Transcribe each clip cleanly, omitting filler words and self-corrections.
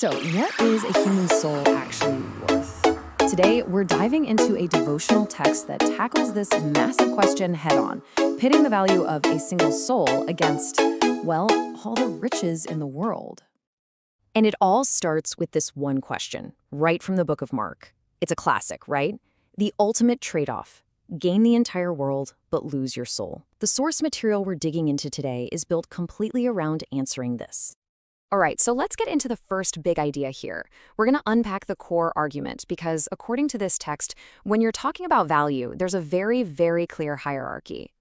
So, what is a human soul actually worth? Today, we're diving into a devotional text that tackles this massive question head-on, pitting the value of a single soul against, well, all the riches in the world. And it all starts with this one question, right from the book of Mark. It's a classic, right? The ultimate trade-off. Gain the entire world, but lose your soul. The source material we're digging into today is built completely around answering this. All right, so let's get into the first big idea here. We're going to unpack the core argument because, according to this text, when you're talking about value, there's a very, very clear hierarchy.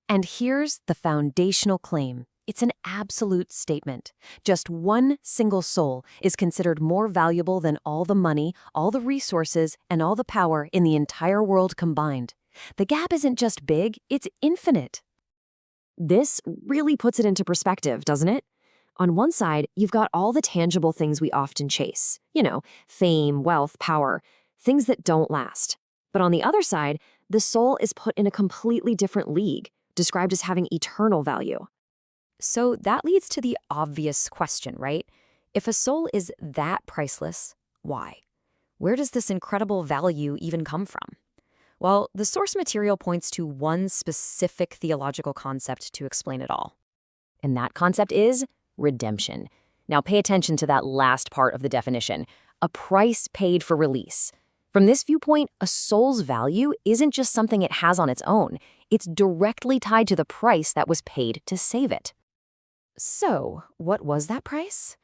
And here's the foundational claim. It's an absolute statement. Just one single soul is considered more valuable than all the money, all the resources, and all the power in the entire world combined. The gap isn't just big, it's infinite. This really puts it into perspective, doesn't it? On one side, you've got all the tangible things we often chase. Fame, wealth, power, things that don't last. But on the other side, the soul is put in a completely different league, described as having eternal value. So that leads to the obvious question, right? If a soul is that priceless, why? Where does this incredible value even come from? Well, the source material points to one specific theological concept to explain it all. And that concept is redemption. Now pay attention to that last part of the definition, a price paid for release. From this viewpoint, a soul's value isn't just something it has on its own. It's directly tied to the price that was paid to save it. So, what was that price?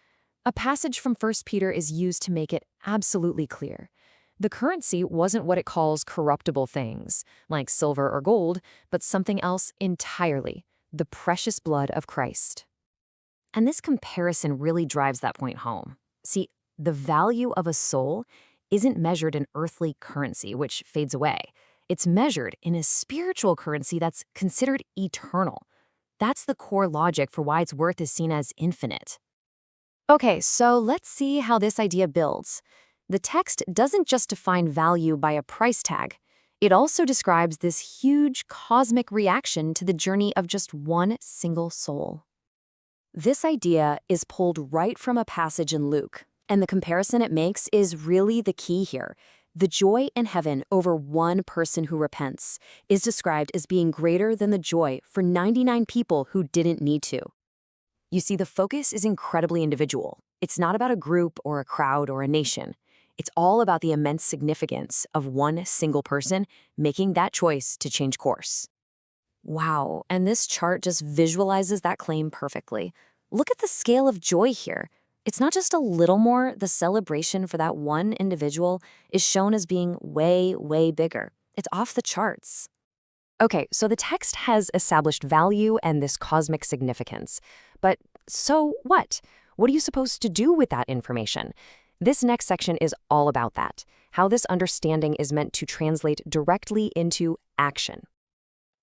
A passage from 1 Peter is used to make it absolutely clear. The currency wasn't what it calls corruptible things, like silver or gold, but something else entirely, the precious blood of Christ. And this comparison really drives that point home. See, the value of a soul isn't measured in earthly currency, which fades away. It's measured in a spiritual currency that's considered eternal. That's the core logic for why its worth is seen as infinite. Okay, so let's see how this idea builds. The text doesn't just define value by a price tag. It also describes this huge cosmic reaction to the journey of just one single soul. This idea is pulled right from a passage in Luke, and the comparison it makes is really the key here. The joy in heaven over one person who repents is described as being greater than the joy for 99 people who didn't need to. You see, the focus is incredibly individual. It's not about a group or a crowd or a nation. It's all about the immense significance of one single person making that choice to change course. Wow, and this chart just visualizes that claim perfectly. Look at the scale of joy here. It's not just a little more, the celebration for that one individual is shown as being way, way bigger. It's off the charts. Okay, so the text has established value and this cosmic significance. But so what? What are you supposed to do with that information? This next section is all about that, how this understanding is meant to translate directly into action.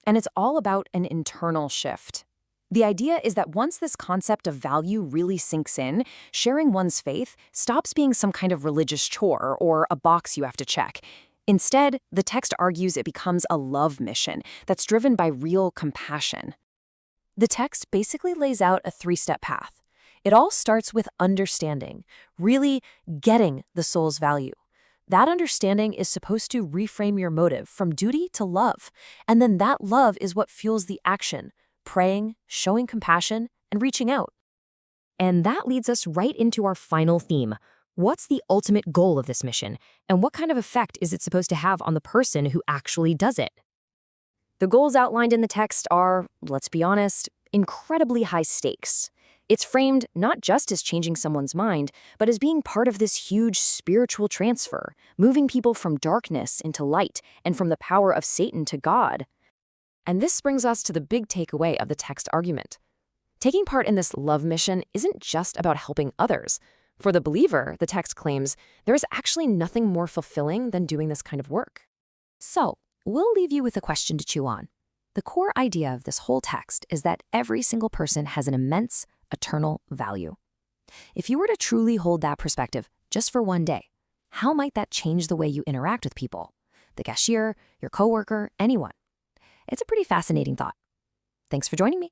And it's all about an internal shift. The idea is that once this concept of value really sinks in, sharing one's faith stops being some kind of religious chore or a box you have to check. Instead, the text argues it becomes a love mission that's driven by real compassion. The text basically lays out a three-step path. It all starts with understanding, really getting the soul's value. That understanding is supposed to reframe your motive from duty to love. And then that love is what fuels the action, praying, showing compassion, and reaching out. And that leads us right into our final theme. What's the ultimate goal of this mission? And what kind of effect is it supposed to have on the person who actually does it? The goals outlined in the text are, let's be honest, incredibly high stakes. It's framed not just as changing someone's mind, but as being part of this huge spiritual transfer, moving people from darkness into light and from the power of Satan to God. And this brings us to the big takeaway of the text argument. Taking part in this love mission isn't just about helping others. For the believer, the text claims, there is actually nothing more fulfilling than doing this kind of work. So, we'll leave you with a question to chew on. The core idea of this whole text is that every single person has an immense, eternal value. If you were to truly hold that perspective just for one day, how might that change the way you interact with people? The cashier, your coworker, anyone? It's a pretty fascinating thought. Thanks for joining me.